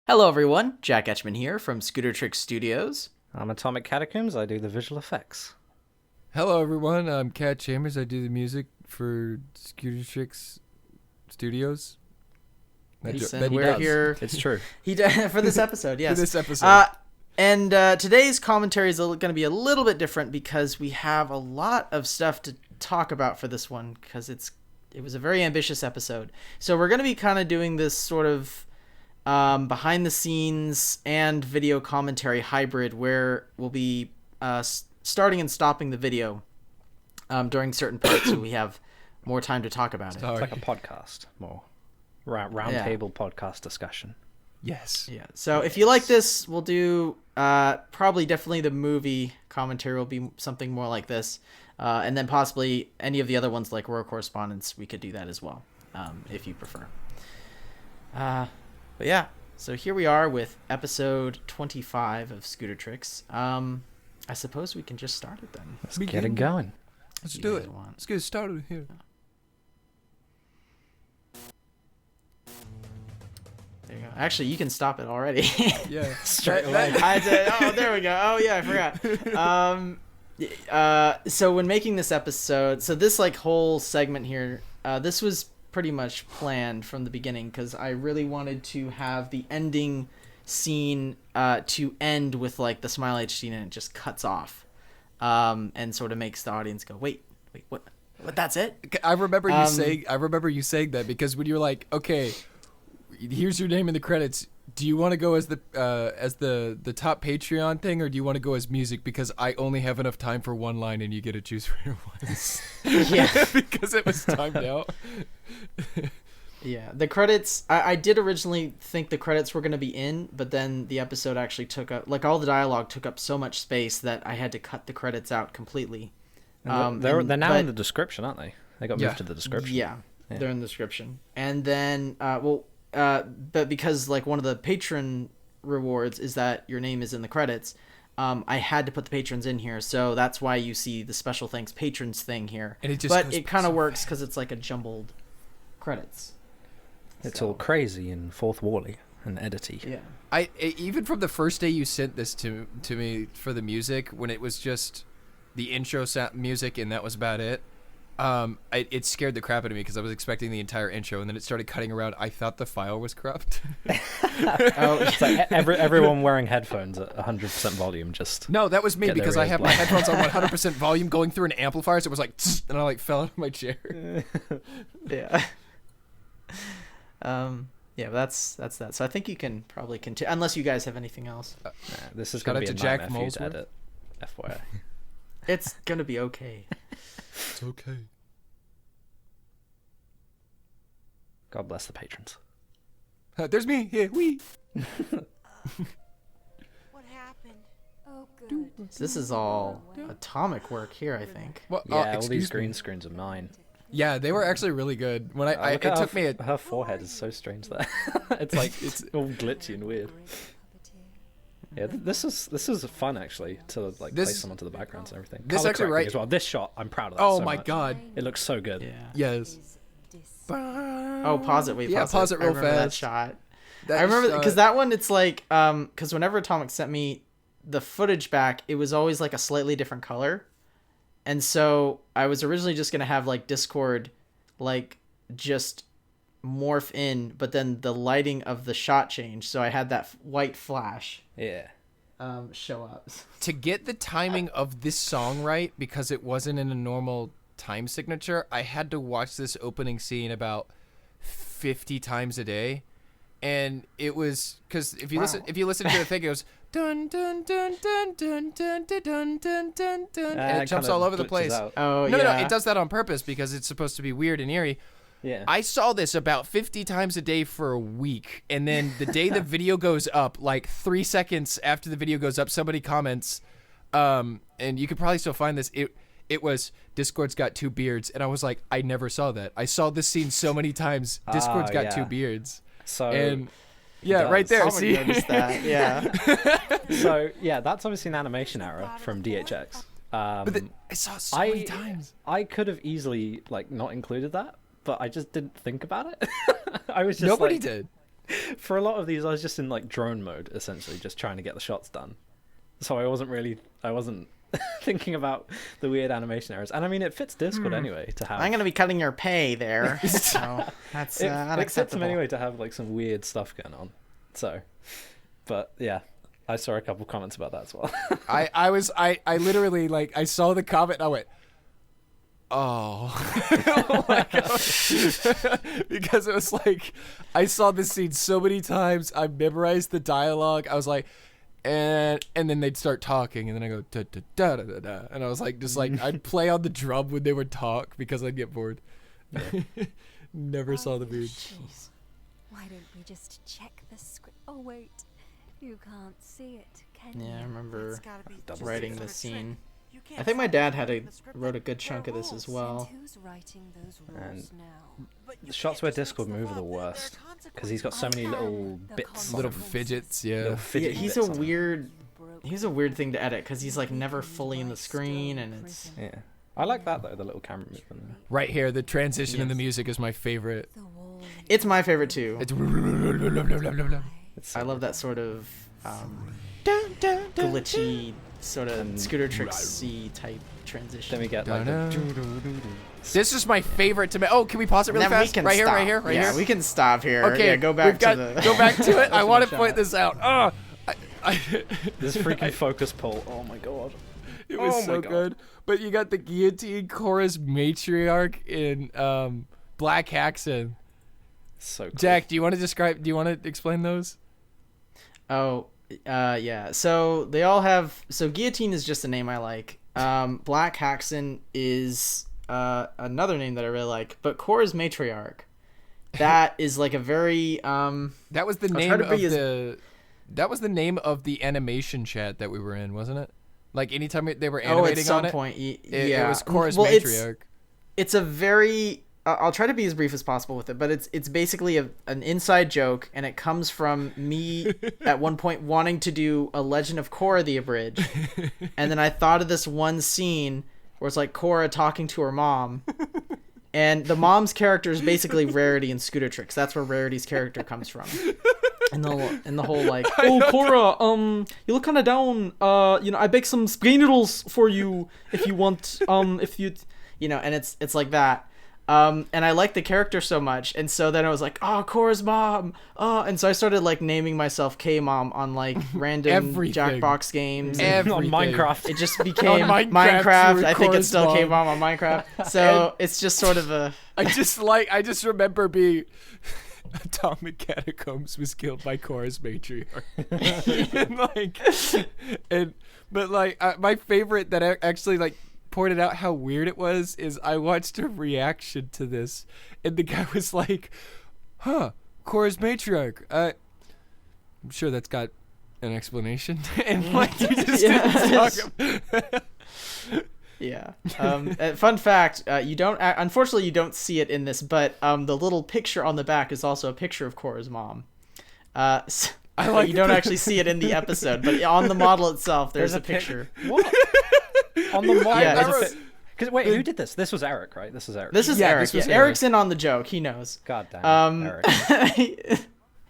Hello everyone, Jack Etchman here from Scootertrix Studios. I'm AtomicCatacombs, I do the visual effects. Hello everyone, I'm Kat Chambers, I do the music for Scootertrix Studios. We're here. It's true. For this episode, yes. For this episode. And today's commentary is going to be a little bit different because we have a lot of stuff to talk about for this one because it was a very ambitious episode. So we're going to be kind of doing this sort of behind the scenes and video commentary hybrid where we'll be starting and stopping the video during certain parts so we have more time to talk about it. It's like a podcast, more roundtable podcast discussion. Yes. Yeah. So if you like this, we'll do definitely the movie commentary will be something more like this. And then possibly any of the other ones like Royal Correspondence, we could do that as well, if you prefer. But yeah, so here we are with episode 25 of Scootertrix. I suppose we can just start it then. Let's get it going. Let's do it. Let's get it started here. There you go. Actually, you can stop it already. Yeah. Straight away. I did. Oh, there we go. Oh, yeah, I forgot. So when making this episode, so this like whole segment here, this was pretty much planned from the beginning because I really wanted to have the ending scene to end with like the Smile Age scene and it just cuts off and sort of makes the audience go, wait, what, that's it? I remember you saying that because when you're like, okay, here's your name in the credits. Do you want to go as the top Patreon thing, or do you want to go as music? Because I only have enough time for one line, and you get to choose for your ones. Yeah, because it was timed out. Yeah, the credits. I did originally think the credits were going to be in, but then the episode actually took up, like all the dialogue took up so much space that I had to cut the credits out completely. They're now in the description, aren't they? They got moved to the description. Yeah, they're in the description, and then but because like one of the patron rewards is that your name is in the credits, I had to put the patrons in here, so that's why you see the special thanks patrons thing here. And it kind of works because it's like a jumbled credits. It's all crazy and fourth wally and edity. Yeah. Even from the first day you sent this to me for the music, when it was just the intro music and that was about it. It scared the crap out of me because I was expecting the entire intro, and then it started cutting around. I thought the file was corrupt. It's like everyone wearing headphones at 100% volume. No, that was me because I have my headphones on 100% volume going through an amplifier, so it was like, and I like fell out of my chair. Yeah. Yeah, that's that. So I think you can probably continue, unless you guys have anything else. This is going to be a nightmare for you to edit. FYI. It's gonna be okay. It's okay. God bless the patrons. There's me. Yeah, we. What happened? Oh, good. So this is all atomic work here, I think. Well, Yeah, all these green screens are mine. Yeah, they were actually really good. When it took me her forehead is so strange there. It's like it's all glitchy and weird. Yeah, this is fun actually to like place them onto the backgrounds and everything. This Color actually correcting as well. This shot, I'm proud of that. Oh so my much. god. It looks so good. Yeah. Yes. Oh, pause it. Wait, pause it real I remember that fast. shot. I remember because that one, it's like, because whenever Atomic sent me the footage back, it was always like a slightly different color. And so I was originally just going to have like Discord, like just morph in, but then the lighting of the shot changed. So I had that white flash. Yeah. Show up. To get the timing of this song right, because it wasn't in a normal time signature, I had to watch this opening scene about 50 times a day. And it was because if you listen to the thing, it goes dun dun dun dun dun dun dun dun dun dun dun, and it jumps all over the place. Oh no, yeah. no, it does that on purpose because it's supposed to be weird and eerie. Yeah. I saw this about 50 times a day for a week, and then the day the video goes up, like 3 seconds after the video goes up, somebody comments, and you could probably still find this. It was Discord's got two beards, and I was like, I never saw that. I saw this scene so many times. Discord's got two beards. So and yeah, right there. Someone noticed that. Yeah. So yeah, that's obviously an animation error from DHX. But I saw it so many times. I could have easily like not included that, but I just didn't think about it. I was just Nobody like, did. For a lot of these, I was just in like drone mode, essentially, just trying to get the shots done. So I wasn't thinking about the weird animation errors. And I mean, it fits Discord anyway to have. I'm gonna be cutting your pay there. So that's It fits unacceptable. them anyway to have like some weird stuff going on. So, but yeah, I saw a couple comments about that as well. I literally like I saw the comment and I went, oh, oh my gosh. Because it was like I saw this scene so many times. I memorized the dialogue. I was like, and then they'd start talking, and then I go da da da da da da, and I was like, just like I'd play on the drum when they would talk because I'd get bored. Never saw the beard. Why don't we just check the script? Oh wait, you can't see it, can you? Yeah, I remember It's gotta be just writing some this sort of trick. scene. You can't I think my find dad anything in the script wrote a like good there chunk are of this as rules. well. And who's writing those rules now? But you The shots can't where just mix Discord them move are up. the There are worst because he's got so I many can. little The bits, Little consequences. fidgets, little yeah. Yeah, fidget he's bits a on them. weird. Broke He's a weird thing to edit because he's like never fully in the screen, and it's. Yeah, I like that though. The little camera movement. There. Right here, the transition in the Yes. music is my favorite. the wall. It's my favorite too. It's It's I love that sort of glitchy, sort of And- Scootertrix type transition. Then we get like This is my favorite to make. Oh, can we pause it really And then we fast? can Right here, stop. right here, right yeah, here. we can stop here. Okay, Yeah, go back we've got, to the. go back to it. I want to opening point shot. this out. Oh, I this freaking focus pull. Oh my god. it was Oh my so God. good. But you got the guillotine chorus matriarch in Black Haxon. So cool. Jack, do you want to explain those? Oh, yeah. So they all have. So guillotine is just a name I like. Black Haxon is another name that I really like. But Korra's matriarch, that is like a very That was the I'll name try to of be as- the. That was the name of the animation chat that we were in, wasn't it? Like anytime they were at animating some on it, point. it Yeah, was Korra's well, matriarch. It's a very. I'll try to be as brief as possible with it, but it's basically an inside joke, and it comes from me at one point wanting to do a Legend of Korra the Abridged, and then I thought of this one scene where it's like Korra talking to her mom, and the mom's character is basically Rarity in Scootertrix. That's where Rarity's character comes from. And the whole like, oh Korra, you look kind of down. I baked some spaghetti noodles for you if you want. If you, and it's like that. And I liked the character so much, and so then I was like, oh, Korra's mom. And so I started like naming myself K-Mom on like random Everything. Jackbox games. and Everything. on Minecraft. it just became Minecraft, Minecraft. you were I think it's Korra's still mom. K-Mom on Minecraft. So it's just sort of a. I just remember being AtomicCatacombs was killed by Korra's matriarch. But my favorite that actually like pointed out how weird it was is I watched a reaction to this, and the guy was like, "Huh, Korra's matriarch. I'm sure that's got an explanation." And like you just didn't talk. Yeah. Fun fact: you don't. Unfortunately, you don't see it in this, but the little picture on the back is also a picture of Korra's mom. So I like you don't the- actually see it in the episode, but on the model itself, there's a picture. What? On the model. Yeah, there's a it's- pic- Cause wait, who did this? This was Eric, right? This was Eric. This is Yeah, Eric. this was yeah. Eric. Eric's in on the joke. He knows. God damn it, Eric.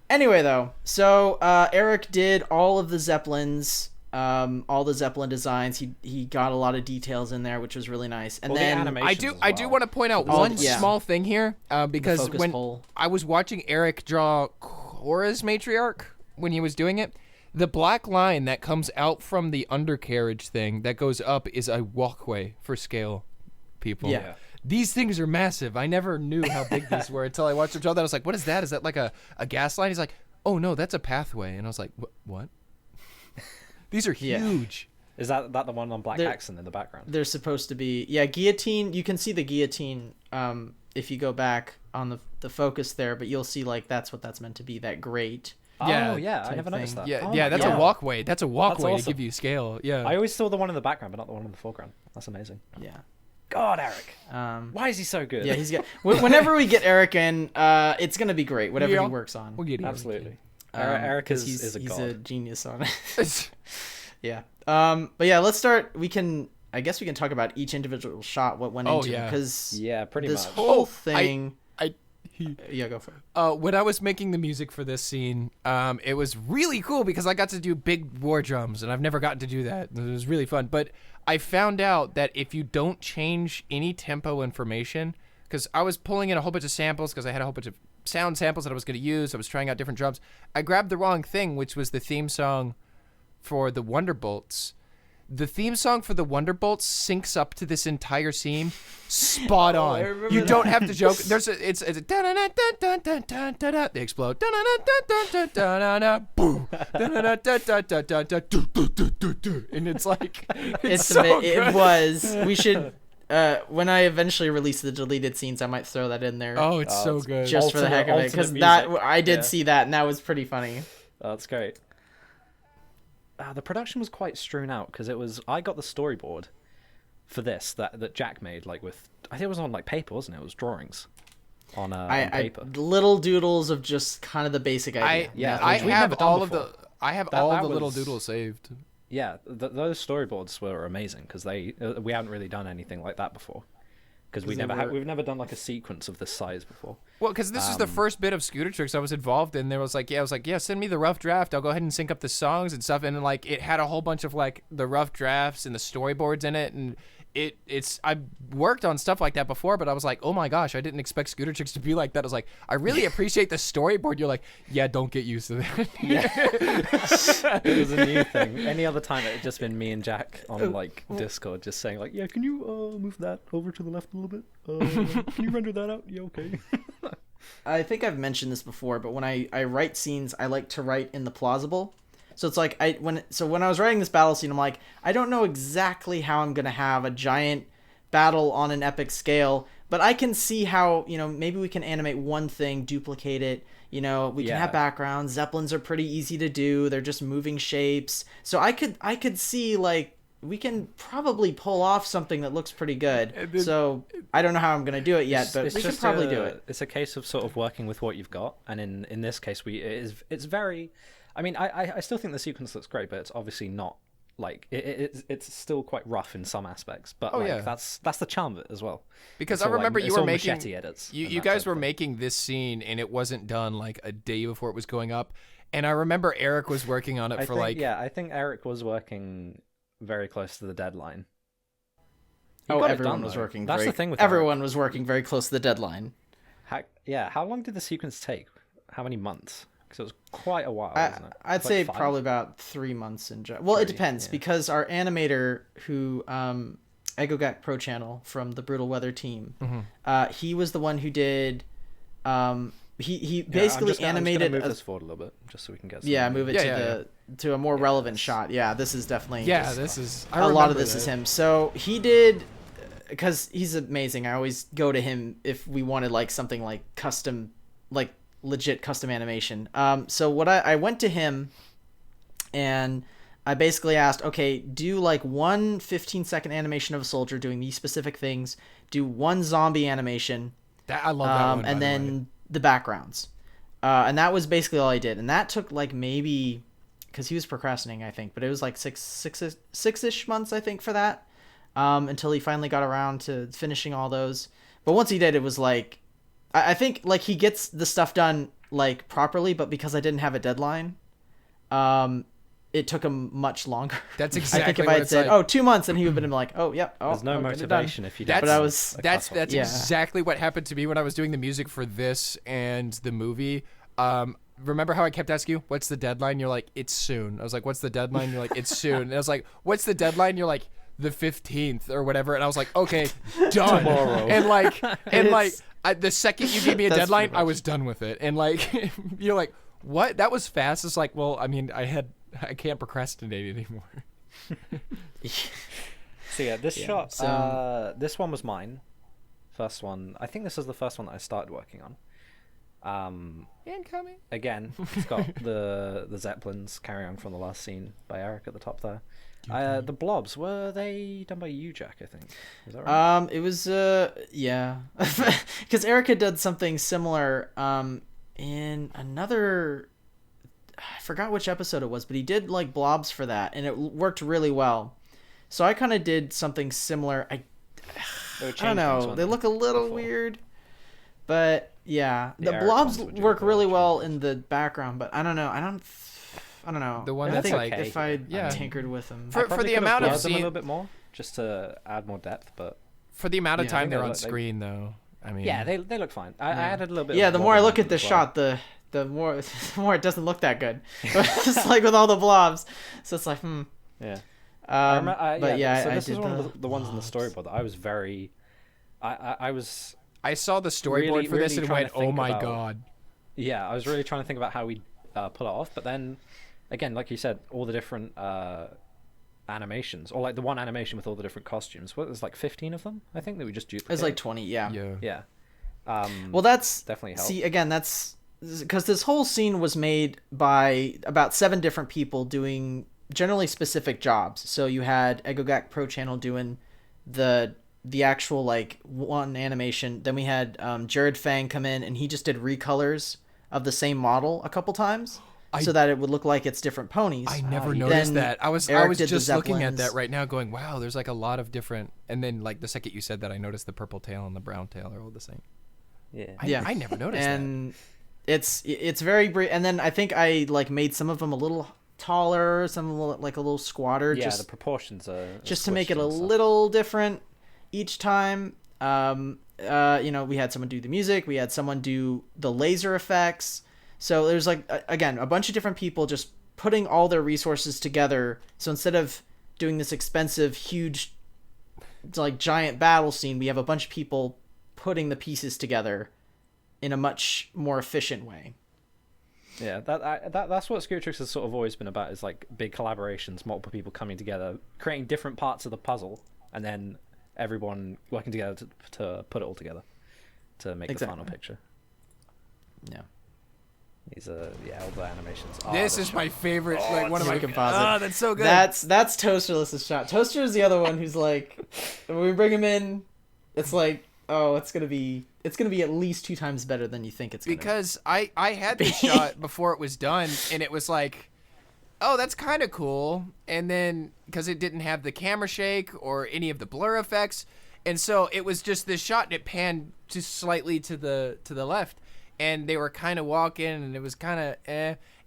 Anyway, though, so Eric did all of the Zeppelins, all the Zeppelin designs. He got a lot of details in there, which was really nice. And Well, the then animation- I do want to point out All- one yeah. small thing here because focus when hole. I was watching Eric draw Korra's matriarch when he was doing it, the black line that comes out from the undercarriage thing that goes up is a walkway for scale, people. Yeah. These things are massive. I never knew how big these were until I watched him draw that. I was like, what is that? Is that like a gas line? He's like, oh no, that's a pathway. And I was like, what? These are Yeah. huge. Is that the one on Black There- Haxon in the background? They're supposed to be guillotine. You can see the guillotine if you go back on the focus there, but you'll see like that's what that's meant to be, that grate. Yeah, Oh yeah, I type never noticed thing. that. Yeah, Oh yeah, my that's God. a walkway. That's a walkway to awesome. give you scale. Yeah. I always saw the one in the background, but not the one in the foreground. That's amazing. Yeah. God, Eric. Um, Why is he so good? yeah, he's got. Whenever we get Eric in, it's gonna be great. Whatever Yeah. he works on. We'll get Eric. absolutely. Um, Eric 'cause is a he's god. a genius on it. Yeah. But yeah, let's start. I guess we can talk about each individual shot, what went Oh, into yeah. because Yeah, pretty this much. whole Oh, thing. Yeah, go for it. When I was making the music for this scene, it was really cool because I got to do big war drums, and I've never gotten to do that. It was really fun. But I found out that if you don't change any tempo information, because I was pulling in a whole bunch of samples because I had a whole bunch of sound samples that I was going to use. I was trying out different drums. I grabbed the wrong thing, which was the theme song for the Wonderbolts. The theme song for the Wonderbolts syncs up to this entire scene, spot on. You don't have to joke. There's it's a da-da-da-da-da-da-da-da. They explode. Da-da-da-da-da-da-da-da. Boom. Da-da-da-da-da-da-da-da. And it's like it's so good. It was. We should. When I eventually release the deleted scenes, I might throw that in there. Oh, it's so good. Just for the heck of it, because that I did see that, and that was pretty funny. Oh, that's great. The production was quite strewn out because I got the storyboard for this that Jack made, like with, I think it was on like paper, wasn't it? It was drawings on paper. Little doodles of just kind of the basic idea. I have all of the little doodles saved. Yeah, those storyboards were amazing because we hadn't really done anything like that before. Because we've never done like a sequence of this size before. Well, because this is the first bit of Scootertrix I was involved in. There was like, send me the rough draft. I'll go ahead and sync up the songs and stuff. And like, it had a whole bunch of like the rough drafts and the storyboards in it. And I worked on stuff like that before, but I was like, oh my gosh, I didn't expect Scootertrix to be like that. I was like, I really appreciate the storyboard. You're like, yeah, don't get used to that. It was a new thing. Any other time it had just been me and Jack on like Discord just saying like, yeah, can you move that over to the left a little bit? Can you render that out? Yeah, okay. I think I've mentioned this before, but when I write scenes, I like to write in the plausible. So it's like when I was writing this battle scene, I'm like, I don't know exactly how I'm gonna have a giant battle on an epic scale, but I can see how, maybe we can animate one thing, duplicate it. We can have backgrounds. Zeppelins are pretty easy to do. They're just moving shapes. So I could see like we can probably pull off something that looks pretty good. So I don't know how I'm gonna do it yet, but we could probably do it. It's a case of sort of working with what you've got, and in this case, it's very. I mean, I still think the sequence looks great, but it's obviously not like it's still quite rough in some aspects. But that's the charm of it as well. Because I remember you were making machete edits. You guys were making this scene, and it wasn't done like a day before it was going up. And I remember Eric was working on it I think Eric was working very close to the deadline. Everyone was working. That's the thing with everyone was working very close to the deadline. How long did the sequence take? How many months? Because it was quite a while, wasn't it? I'd say 5? Probably about 3 months Well, it depends because our animator who Egogak Pro Channel from the Brutal Weather team, he was the one who did he basically animated. Move this forward a little bit just so we can get. Move it to a more relevant shot. Yeah, this is definitely. This is a lot of this is him. So he did. Because he's amazing. I always go to him if we wanted like something like custom, like legit custom animation. So what I went to him and I basically asked, okay, do like one 15-second animation of a soldier doing these specific things, do one zombie animation. I love that one, and then the backgrounds. And that was basically all I did. And that took like maybe, because he was procrastinating, I think, but it was like six-ish months, I think, for that. Until he finally got around to finishing all those. But once he did, it was like, I think like he gets the stuff done like properly, but because I didn't have a deadline, it took him much longer. That's exactly I think if what I had said, like. 2 months, and he would have been like, oh, yep. There's no motivation if you don't. That's exactly what happened to me when I was doing the music for this and the movie. Remember how I kept asking you, what's the deadline? You're like, it's soon. I was like, what's the deadline? You're like, it's soon. And I was like, what's the deadline? You're like, the 15th or whatever. And I was like, okay, done. Tomorrow. And the second you gave me a deadline, I was done with it. And like, you're like, what? That was fast. It's like, well, I mean, I can't procrastinate anymore. So yeah, this shot, this one was mine. First one. I think this is the first one that I started working on. Incoming. Again, it's got the Zeppelins carry on from the last scene by Eric at the top there. The blobs, were they done by you, Jack, I think? Is that right? It was, yeah. Because Eric had done something similar in another... I forgot which episode it was, but he did, like, blobs for that, and it worked really well. So I kind of did something similar. I don't know. They look a little weird. But yeah, the blobs work really well in the background, but I don't know. I don't know. The one I that's think like if I tinkered with them for the amount of them a little bit more just to add more depth, but for the amount of time they're on screen though. I mean, yeah, they look fine. I added a little bit. Yeah, the more I look at the shot, the more it doesn't look that good. Just like with all the blobs, so it's like Yeah. But yeah, so I this did is one of the ones in the storyboard that I was very. I saw the storyboard for this and went, "Oh my god!" Yeah, I was really trying to think about how we pull it off, but then, again, like you said, all the different animations, or like the one animation with all the different costumes. What, there's like 15 of them, I think, that we just duplicated. It's like 20, yeah. Yeah. Well, that's definitely helped. See, again, that's because this whole scene was made by about 7 different people doing generally specific jobs. So you had EgoGak Pro Channel doing the actual like one animation. Then we had Jared Fang come in and he just did recolors of the same model a couple times so that it would look like it's different ponies. I never noticed that. I was just looking at that right now going, wow, there's like a lot of different. And then like the second you said that, I noticed the purple tail and the brown tail are all the same. Yeah. I never noticed that. And it's very brief. And then I think I like made some of them a little taller, some like a little squatter. Yeah, just, the proportions are just to make it a little different each time. We had someone do the music, we had someone do the laser effects. So there's like again a bunch of different people just putting all their resources together. So instead of doing this expensive, huge, like giant battle scene, we have a bunch of people putting the pieces together in a much more efficient way. Yeah, that's what Scootertrix has sort of always been about, is like big collaborations, multiple people coming together, creating different parts of the puzzle, and then everyone working together to put it all together to make the final picture. Yeah. These are all the animations. This is my favorite, like one of my composite. Oh, that's so good. That's Toasterless's shot. Toaster is the other one who's like, when we bring him in, it's like, oh, it's gonna be at least 2 times better than you think it's gonna be. Because I had this shot before it was done, and it was like, oh, that's kind of cool. And then because it didn't have the camera shake or any of the blur effects, and so it was just this shot, and it panned just slightly to the left, and they were kind of walking, and it was kind of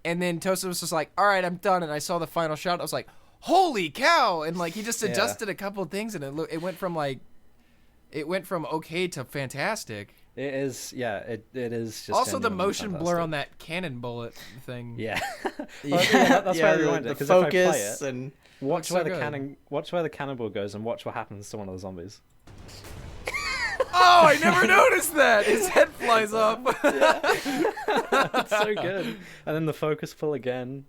and then Tosa was just like, all right, I'm done. And I saw the final shot, I was like, holy cow. And like he just adjusted a couple of things, and it went from okay to fantastic. It is, it is just also the motion fantastic. Blur on that cannon bullet thing. Yeah. That's why I rewind it, the because focus if I play it, and watch where the cannonball goes and watch what happens to one of the zombies. Oh, I never noticed that. His head flies up. It's so good. And then the focus pull again.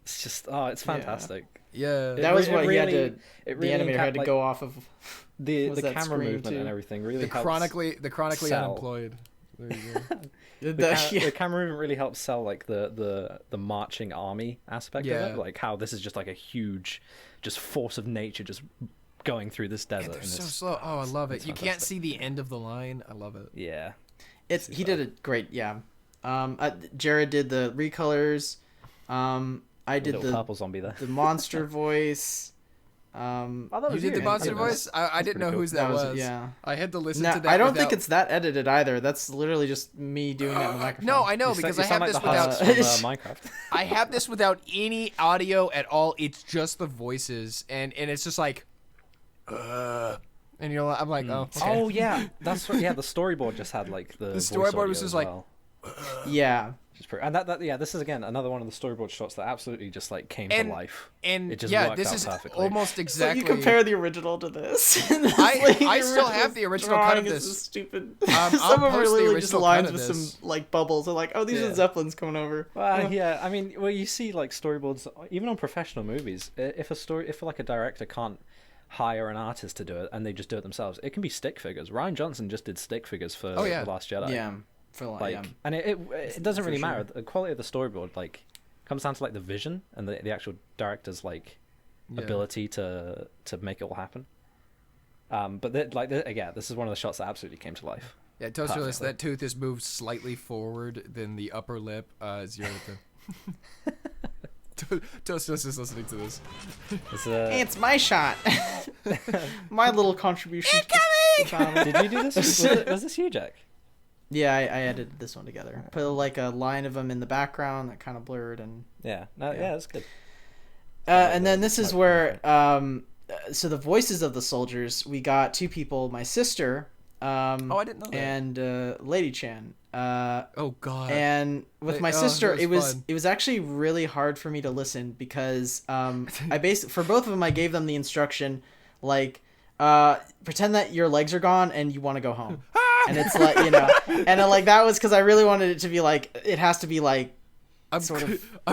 It's just, it's fantastic. Yeah. That was what the animator had to go off of. The camera movement and everything really helps. The chronically unemployed. There you go. The camera movement really helps sell like the marching army aspect of it, like how this is just like a huge, just force of nature just going through this desert. And they're so slow. Oh, I love it. You can't see the end of the line. I love it. Yeah, he did it great. Yeah, Jared did the recolors. I did the purple zombie there. The monster voice. You did the monster voice? I didn't know whose that was. Yeah. I had to listen to that. I don't think it's that edited either. That's literally just me doing it in the microphone. No, I know, because I have this without Minecraft. I have this without any audio at all. It's just the voices, and it's just like, and I'm like, oh, okay. Oh yeah, that's right. Yeah, the storyboard just had like the storyboard was just like, yeah. And this is again another one of the storyboard shots that absolutely just like came to life. And it just this is perfectly. almost exactly. So you compare the original to this. I still have the original cut of this. Stupid. Some of them are literally just lines with some like bubbles. They're like, oh, these are Zeppelins coming over. Well, yeah. I mean, you see like storyboards even on professional movies. If like a director can't hire an artist to do it and they just do it themselves, it can be stick figures. Rian Johnson just did stick figures for The Last Jedi. Yeah. And it doesn't really matter. The quality of the storyboard like comes down to like the vision and the actual director's like ability to make it all happen. But this is one of the shots that absolutely came to life. Yeah, Toasterless, that tooth is moved slightly forward than the upper lip. Zero to. Toasterless is listening to this. Hey, it's my shot. My little contribution. Incoming! Did you do this? Was this you, Jack? Yeah, I edited this one together. Put like a line of them in the background that kind of blurred and. Yeah, that's good. And then this is where so the voices of the soldiers, we got two people, my sister. I didn't know that. And Lady Chan. Oh God. And with my sister, it was fun. it was actually really hard for me to listen because for both of them I gave them the instruction like pretend that your legs are gone and you want to go home. And it's like, and like that was because I really wanted it to be like it has to be like I'm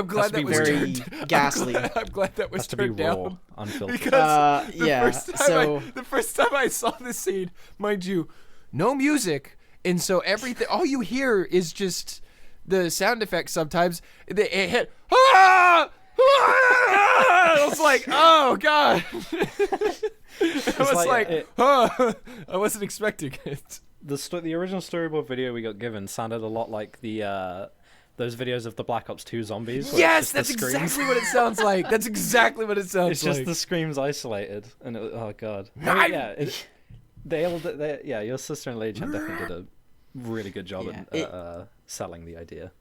glad that was very ghastly. I'm glad that was turned down. Unfiltered. Because the first time I saw this scene, mind you, no music, and so everything, all you hear is just the sound effects. Sometimes it hit. I was like, oh God. I wasn't expecting it. The original storyboard video we got given sounded a lot like the those videos of the Black Ops 2 zombies. Yes, that's exactly what it sounds like. That's exactly what it sounds like. It's just the screams isolated, and oh God. Your sister and Lady Chan definitely did a really good job at selling the idea.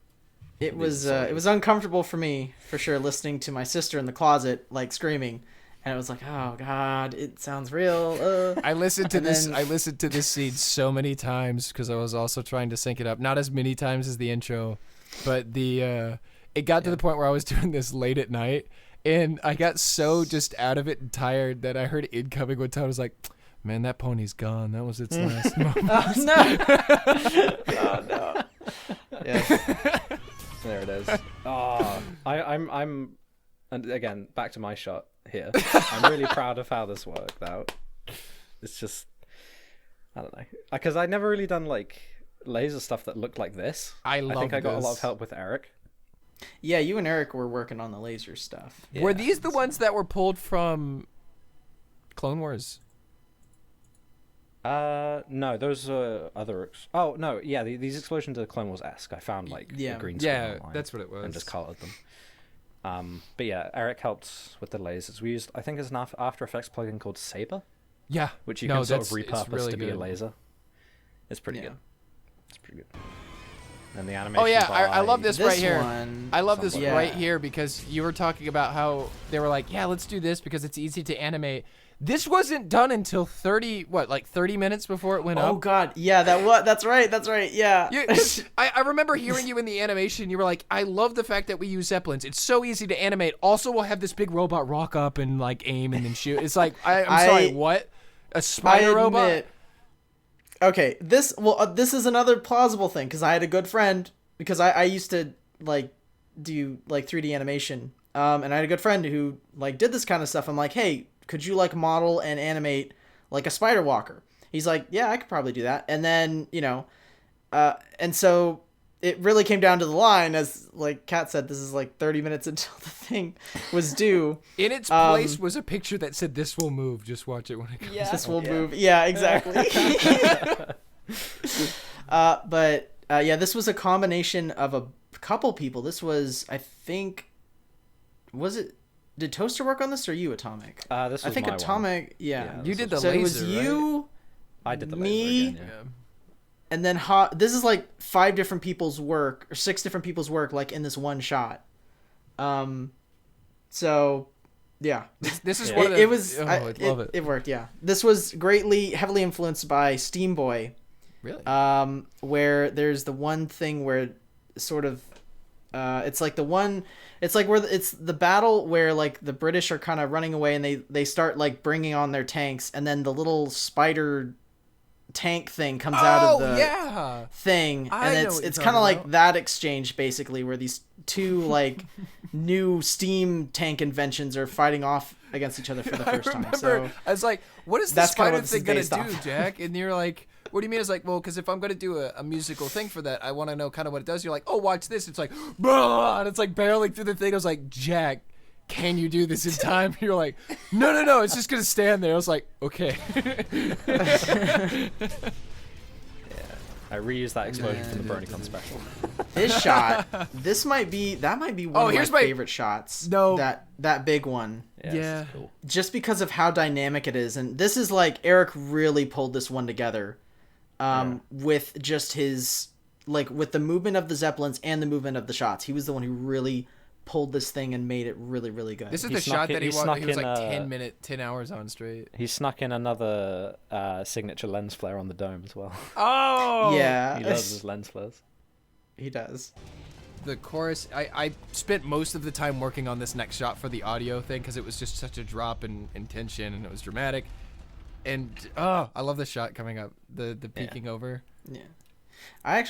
It was uncomfortable for me for sure listening to my sister in the closet like screaming. And it was like, oh God, it sounds real. I listened to this scene so many times because I was also trying to sync it up. Not as many times as the intro, but it got to the point where I was doing this late at night, and I got so just out of it and tired that I heard incoming one time. I was like, man, that pony's gone. That was its last moment. Oh no! Oh no! Yeah. There it is. Oh, I'm, and again back to my shot here. I'm really proud of how this worked out. It's just, I don't know, because I'd never really done like laser stuff that looked like this. I think I got a lot of help with Eric. Yeah, you and Eric were working on the laser stuff. Yeah. Were these the ones that were pulled from Clone Wars? No, those are other. Oh no, yeah, these explosions are Clone Wars-esque. I found like a green screen online that's what it was, and just colored them. But yeah, Eric helped with the lasers. We used, I think, there's an After Effects plugin called Saber. Yeah, which you can sort of repurpose really to be a laser. It's pretty good. It's pretty good. And the animation. Oh yeah, I love this right here. I love this right here because you were talking about how they were like, yeah, let's do this because it's easy to animate. This wasn't done until 30 minutes before it went up. Oh God, yeah, that's right, yeah. I remember hearing you in the animation. You were like, I love the fact that we use Zeppelins. It's so easy to animate. Also, we'll have this big robot rock up and like aim and then shoot. It's like, I'm sorry, what? A spider robot? Okay, this is another plausible thing because I had a good friend because I used to like do like 3D animation, and I had a good friend who like did this kind of stuff. I'm like, hey, could you like model and animate like a spider walker? He's like, yeah, I could probably do that. And then, and so it really came down to the line, as like Kat said, this is like 30 minutes until the thing was due. In its place was a picture that said, this will move. Just watch it when it comes. Yeah, this will move. Yeah, exactly. This was a combination of a couple people. This was, I think, did Toaster work on this or you, Atomic? This was I think my Atomic. one. Yeah, you did the so laser. It was you. Right? I did the me, laser again, yeah. And then this is like 5 different people's work or 6 different people's work, like in this one shot. So, yeah. This is it was. I love it. It worked. Yeah. This was heavily influenced by Steam Boy. Really? Where there's the one thing where sort of. It's like where it's the battle where like the British are kind of running away and they start like bringing on their tanks, and then the little spider tank thing comes out of the thing, and it's kind of like that exchange basically, where these two like new steam tank inventions are fighting off against each other for the first time. So I was like, what is the spider thing gonna do, Jack? And you're like, what do you mean? It's like, well, because if I'm going to do a musical thing for that, I want to know kind of what it does. You're like, oh, watch this. It's like, and it's like barreling through the thing. I was like, Jack, can you do this in time? You're like, no, it's just going to stand there. I was like, okay. I reused that explosion from the BronyCon special. This shot, that might be one of my favorite shots. No. That big one. Yeah. Cool. Just because of how dynamic it is. And this is like, Eric really pulled this one together. with just his, like, with the movement of the Zeppelins and the movement of the shots. He was the one who really pulled this thing and made it really, really good. This is the shot that he was like 10 hours on straight. He snuck in another signature lens flare on the dome as well. Oh! Yeah. He loves his lens flares. He does. The chorus, I spent most of the time working on this next shot for the audio thing because it was just such a drop in tension and it was dramatic. And, I love the shot coming up, the peeking over. Yeah. I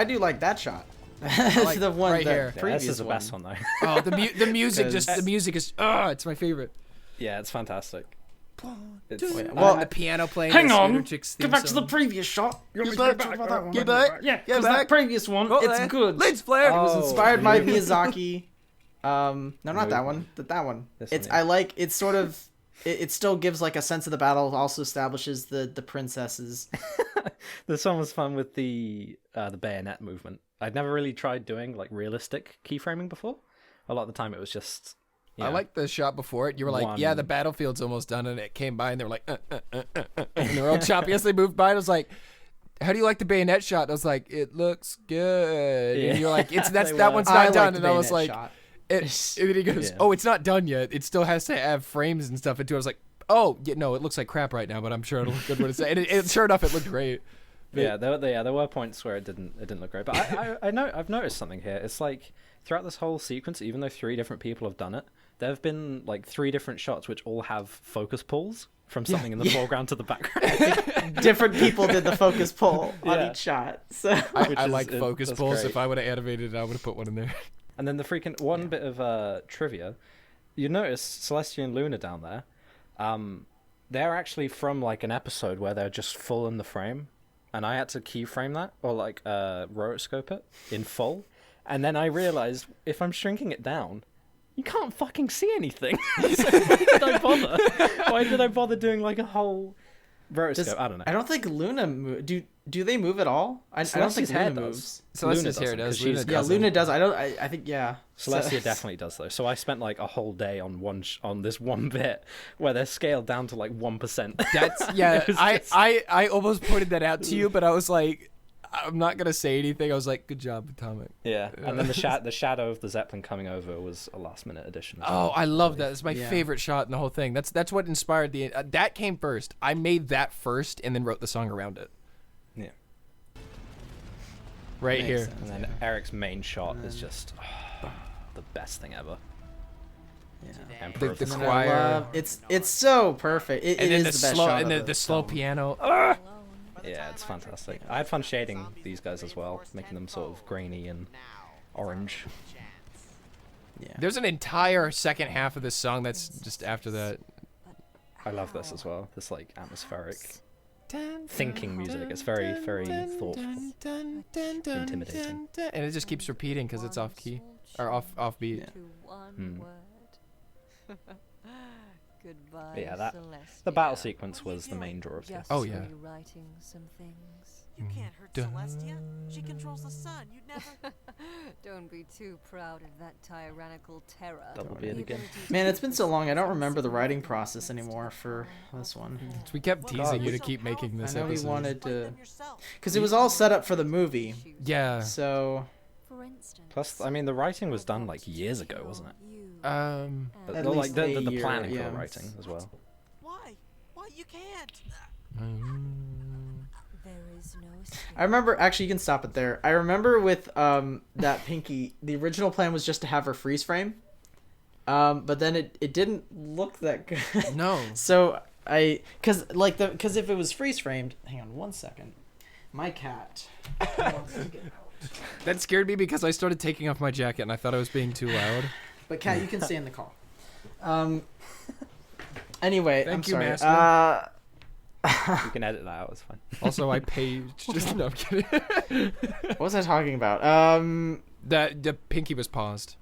do like that shot. Like the one right here. Yeah, this is the best one though. Oh, the music is it's my favorite. Yeah, it's fantastic. The piano playing. Hang on, Scootertrix get back theme to the song. previous shot. You want me to talk about that one? Get back. Yeah, Get because back. that previous one, it's good. Lens flare. It was Oh, inspired by really? Miyazaki. No, not that one. That one. This It's one, yeah. I like. It's sort of. It still gives like a sense of the battle. Also establishes the princesses. This one was fun with the bayonet movement. I'd never really tried doing like realistic keyframing before. A lot of the time it was just. I like the shot before it. You were like, One. yeah, the battlefield's almost done, and it came by, and they were like, and they were all choppy as they moved by. And I was like, how do you like the bayonet shot? And I was like, it looks good. Yeah. And you're like, that They one's were. not like done. the And I was bayonet like, shot. and then he goes, Yeah. oh, it's not done yet. It still has to have frames and stuff into it. I was like, oh, yeah, no, it looks like crap right now, but I'm sure it'll look good when it's. And sure enough, it looked great. Yeah, there were points where it didn't look great, but I've noticed something here. It's like throughout this whole sequence, even though 3 different people have done it, there have been like 3 different shots which all have focus pulls from something in the foreground to the background. Different people did the focus pull on Yeah. each shot. So I like focus that's pulls. great. If I would have animated it, I would have put one in there. And then the freaking one bit of trivia, you notice Celestia and Luna down there. They're actually from like an episode where they're just full in the frame, and I had to keyframe that or like rotoscope it in full, and then I realized if I'm shrinking it down, you can't fucking see anything. So why did I bother? Why did I bother doing like a whole rotoscope? I don't know. I don't think Luna do they move at all? I don't think Celestia's hair Luna does. moves. Celestia's Luna hair doesn't, does. 'cause Luna she's- Yeah, doesn't. Luna does. I think yeah. Celestia definitely does though. So I spent like a whole day on on this one bit where they're scaled down to like 1%. That's yeah. It was I, just- I almost pointed that out to you, but I was like, I'm not gonna say anything. I was like, good job, Atomic. Yeah, and then the shadow of the Zeppelin coming over was a last minute addition. as Oh, well. I love that. It's my Yeah. favorite shot in the whole thing. That's what inspired the. That came first. I made that first, and then wrote the song around it. Yeah. Right Makes here. sense. And then Eric's main shot is just the best thing ever. Yeah. Emperor of The the And Sky. choir. I love it's so perfect. It And is then the the best slow shot and of the the slow film. piano. Alone. Yeah, it's fantastic. I had fun shading these guys as well, making them sort of grainy and orange. Yeah. There's an entire second half of this song that's just after that. I love this as well. This like atmospheric thinking music. It's very, very thoughtful. Intimidating. And it just keeps repeating because it's off key or off beat. Yeah. To one Hmm. word. Goodbye, But yeah, the Celestia. battle sequence was the main draw of this. Just Oh, yeah. rewriting some things. You can't hurt Dun. Celestia. She controls the sun. You'd never. Don't be too proud of that tyrannical terror. Double beard The again. ability to Man, it's keep been the so long. I don't sun remember the writing against process the anymore for power this one. So we kept teasing you to So keep making powerful. this I know we episode. wanted Fight to, them yourself. because it was all set up for the movie. choose. Yeah. So For instance, Plus, I mean, the writing was done like years ago, wasn't it? you But At the, like least the a the year, planning for yeah. the writing as well. Why? Why you can't? there is no escape. I remember, actually, you can stop it there. I remember with that Pinky, the original plan was just to have her freeze frame. But then it didn't look that good. No. So because if it was freeze framed, hang on one second. My cat wants to get out. That scared me because I started taking off my jacket and I thought I was being too loud. But cat, you can stay in the call. Anyway, Thank I'm you, sorry. Master. You can edit that out. It's fine. Also, I paid. Just, no, I'm kidding. What was I talking about? That the pinky was paused.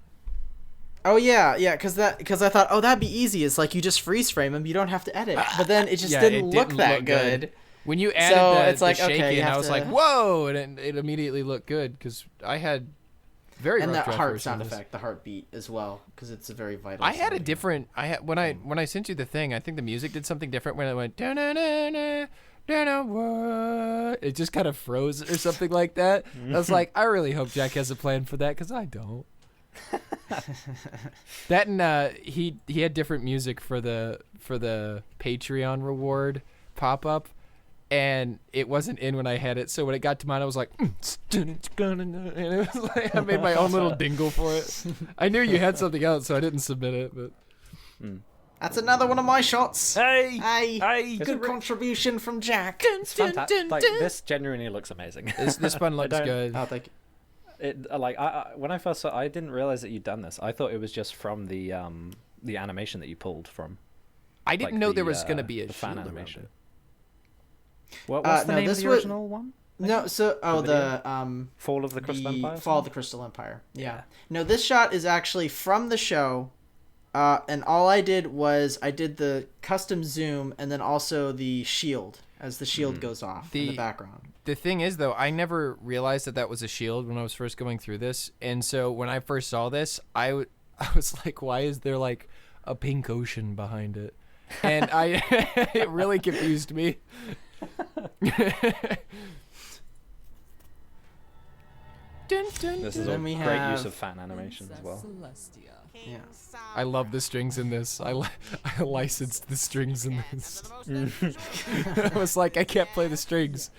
Oh yeah, because I thought, oh, that'd be easy. It's like you just freeze frame them, you don't have to edit. But then it just Yeah, didn't it look didn't that look good. good. When you added So the, it's like, the okay, shaking, you I have was to- like, whoa, and it immediately looked good because I had very And rough that draft heart versions sound of this. effect, the heartbeat as well, because it's a very vital. I had a sound. different. I had when I sent you the thing. I think the music did something different when it went da na na na It just kind of froze or something like that. I was like, I really hope Jack has a plan for that because I don't. That and he had different music for the Patreon reward pop up, and it wasn't in when I had it. So when it got to mine, I was like, and it was like I made my own little dingle for it. I knew you had something else, so I didn't submit it. But That's another one of my shots. Hey, Good contribution from Jack. It's fantastic. Like, this genuinely looks amazing. this one looks good. Oh, thank you. When I first saw, I didn't realize that you'd done this. I thought it was just from the animation that you pulled from. I didn't know there was going to be a fan shield animation. What's the name of the original one? No, so the Fall of the Crystal Empire. Fall of the Crystal Empire. Yeah. No, this shot is actually from the show, and all I did was I did the custom zoom and then also the shield as the shield goes off in the background. The thing is, though, I never realized that was a shield when I was first going through this, and so when I first saw this, I was like, why is there like a pink ocean behind it? And it really confused me. This is a great use of fan animation as well. Yeah. I love the strings in this. I licensed the strings in this. I was like, I can't play the strings.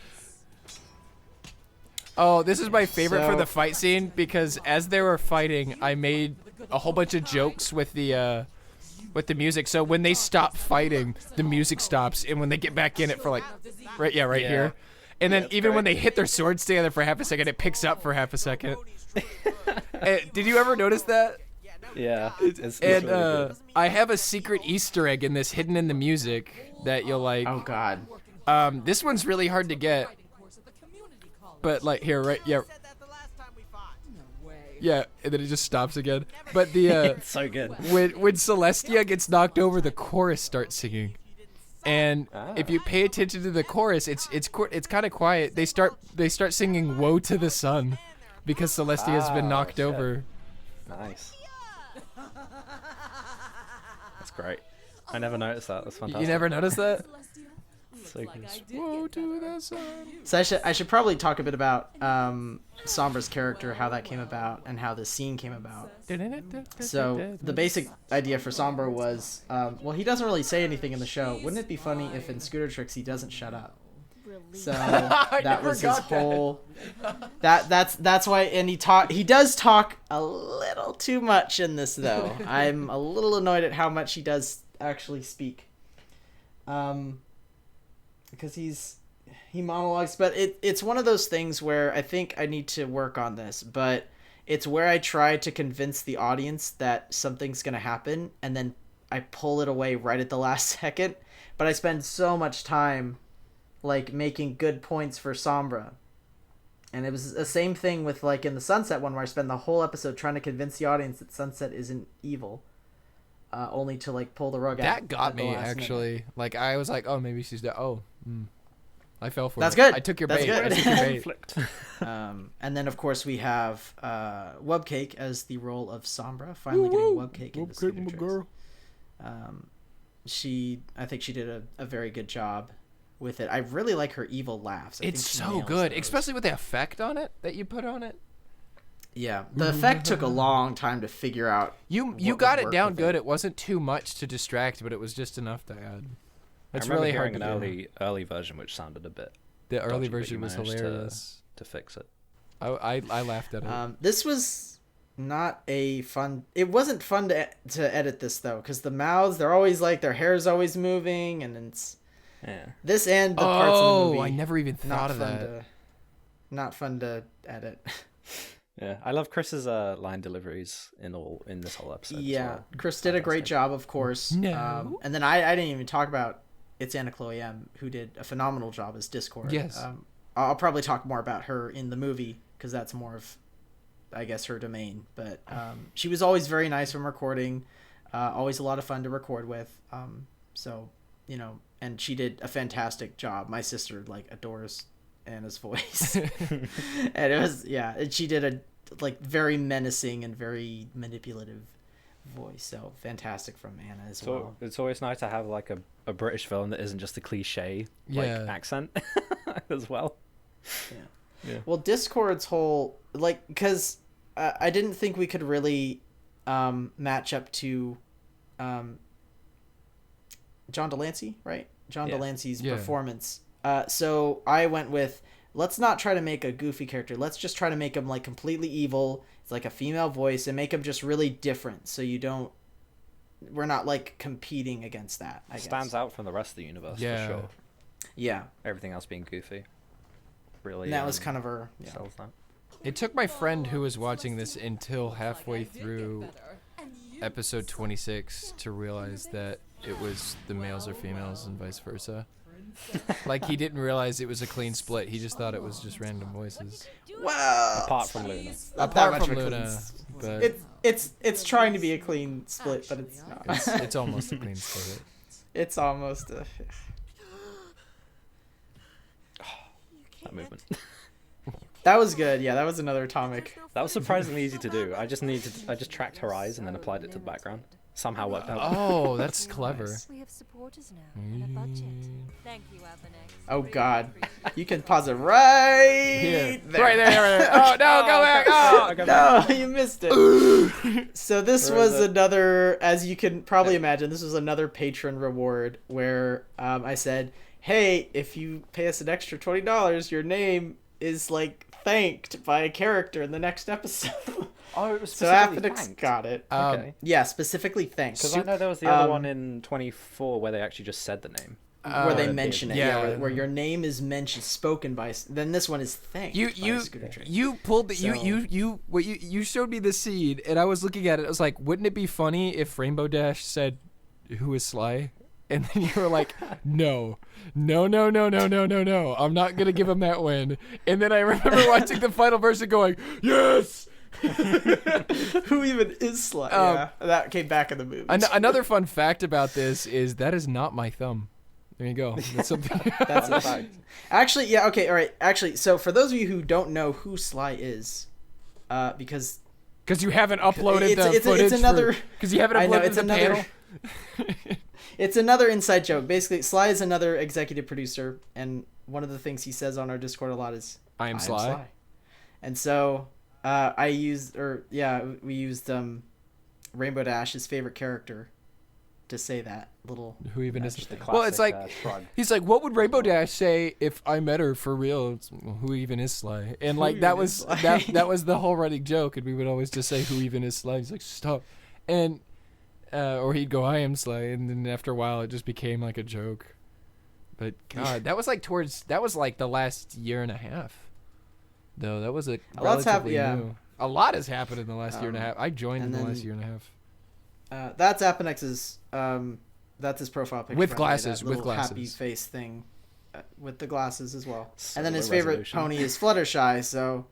Oh, this is my favorite for the fight scene because as they were fighting, I made a whole bunch of jokes with the music. So when they stop fighting, the music stops, and when they get back in it for like, right here, and then even when they hit their swords together for half a second, it picks up for half a second. Did you ever notice that? Yeah. It's and really good. I have a secret Easter egg in this hidden in the music that you'll like. Oh God. This one's really hard to get. But like here, right? Yeah. Yeah, and then it just stops again. But the It's so good. when Celestia gets knocked over, the chorus starts singing. And if you pay attention to the chorus, it's kind of quiet. They start singing "Woe to the Sun" because Celestia has been knocked over. Nice. That's great. I never noticed that. That's fantastic. You never noticed that? So good. Woe to the sun. So I should probably talk a bit about Sombra's character, how that came about, and how the scene came about. So the basic idea for Sombra was, well, he doesn't really say anything in the show. Wouldn't it be funny if in Scootertrix he doesn't shut up? So that was his whole. That's why, and he does talk a little too much in this though. I'm a little annoyed at how much he does actually speak. Because he monologues, but it's one of those things where I think I need to work on this, but it's where I try to convince the audience that something's going to happen, and then I pull it away right at the last second, but I spend so much time like making good points for Sombra. And it was the same thing with like in the Sunset one where I spend the whole episode trying to convince the audience that Sunset isn't evil. Only to like pull the rug out. That got me actually. Minute. Like I was like, oh, maybe she's dead. Oh, I fell for it. That's good. I took your That's bait. Good. I took your bait. And then of course we have Wubcake as the role of Sombra. Finally getting Wubcake in the Scootertrix. I think she did a very good job with it. I really like her evil laughs. It's so good, especially with the effect on it that you put on it. Yeah, the effect took a long time to figure out. You got it down good. It wasn't too much to distract, but it was just enough to add. It's really hard to an early version which sounded a bit. The early version was hilarious. To fix it. I laughed at it. This was not a fun. It wasn't fun to edit this though, because the mouths, they're always like their hair's always moving, and it's. Yeah. This and the parts of the movie. Oh, I never even thought of that. Not fun to edit. Yeah, I love Chris's line deliveries in this whole episode. Yeah, well. Chris did a great job, of course. No. And then I didn't even talk about It's Anna Chloe M, who did a phenomenal job as Discord. Yes. I'll probably talk more about her in the movie because that's more of, I guess, her domain. But she was always very nice when recording, always a lot of fun to record with. So, and she did a fantastic job. My sister adores Anna's voice. And it was, and she did a very menacing and very manipulative voice. So fantastic from Anna as So well. it's always nice to have like a British film that isn't just a cliche accent as well. Yeah. Well, Discord's whole because I didn't think we could really match up to John Delancey, right? John Delancey's performance. So I went with, let's not try to make a goofy character. Let's just try to make him like completely evil. It's like a female voice and make him just really different. So we're not like competing against that. I guess. Stands out from the rest of the universe for sure. Yeah. Everything else being goofy. Really. And that was kind of her. Yeah. Sells that. It took my friend who was watching this until halfway through episode 26 to realize that it was the males or females and vice versa. Like, he didn't realize it was a clean split. He just thought it was just random voices. Well, apart from Luna. Apart from Luna, but it's trying to be a clean split, but it's not. It's almost a clean split. It's almost a. That movement. That was good. Yeah, that was another Atomic. That was surprisingly easy to do. I just tracked her eyes and then applied it to the background. Somehow worked out. Oh, that's clever. We have supporters now and a budget. Thank you, Athenex. Oh God, you can pause it right Here. there. Right there. Oh no, go back. Oh. No, you missed it. So this was another, as you can probably imagine, this was another patron reward where I said, hey, if you pay us an extra $20, your name is like thanked by a character in the next episode. Oh, it was So specifically Aphenix thanked. got it. Okay. Yeah, specifically thanked. Because I know there was the other one in 24 where they actually just said the name. Where they mention it, yeah. where your name is mentioned, spoken by. Then this one is thanked. by Scootertrix. You pulled the you showed me the seed and I was looking at it. I was like, wouldn't it be funny if Rainbow Dash said, "Who is Sly?" And then you were like, no, I'm not gonna give him that win. And then I remember watching the final verse and going, yes. Who even is Sly? Yeah, that came back in the movie. Another fun fact about this is that is not my thumb. There you go. That's something. That's a fact. Actually, yeah, okay, all right. Actually, so for those of you who don't know who Sly is, because you haven't uploaded the footage. It's another. Because you haven't uploaded the panel. It's another inside joke. Basically, Sly is another executive producer, and one of the things he says on our Discord a lot is, I am Sly. And so we used Rainbow Dash's favorite character to say that little. Who even is the classic, well, it's like shrug. he's like, what would Rainbow Dash say if I met her for real? It's, well, who even is Sly? And like that was that was the whole running joke, and we would always just say, who even is Sly? He's like, stop, and or he'd go, I am Sly, and then after a while it just became like a joke. But God, that was like the last year and a half. Though that was a relatively new. A lot has happened in the last year and a half. I joined in the last year and a half. That's Aphenix's. That's his profile picture. With glasses. That little happy face thing, with the glasses as well. So and then his favorite pony is Fluttershy. So